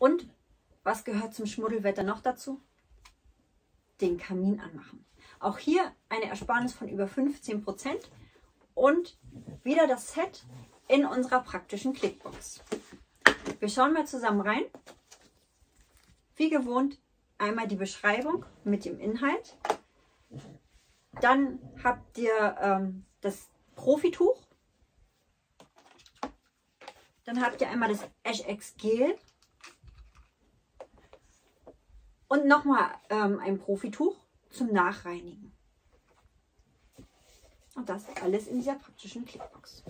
Und was gehört zum Schmuddelwetter noch dazu? Den Kamin anmachen. Auch hier eine Ersparnis von über 15% und wieder das Set in unserer praktischen Clickbox. Wir schauen mal zusammen rein. Wie gewohnt einmal die Beschreibung mit dem Inhalt. Dann habt ihr das Profituch. Dann habt ihr einmal das Eschex Gel. Und nochmal ein Profituch zum Nachreinigen. Und das alles in dieser praktischen Clickbox.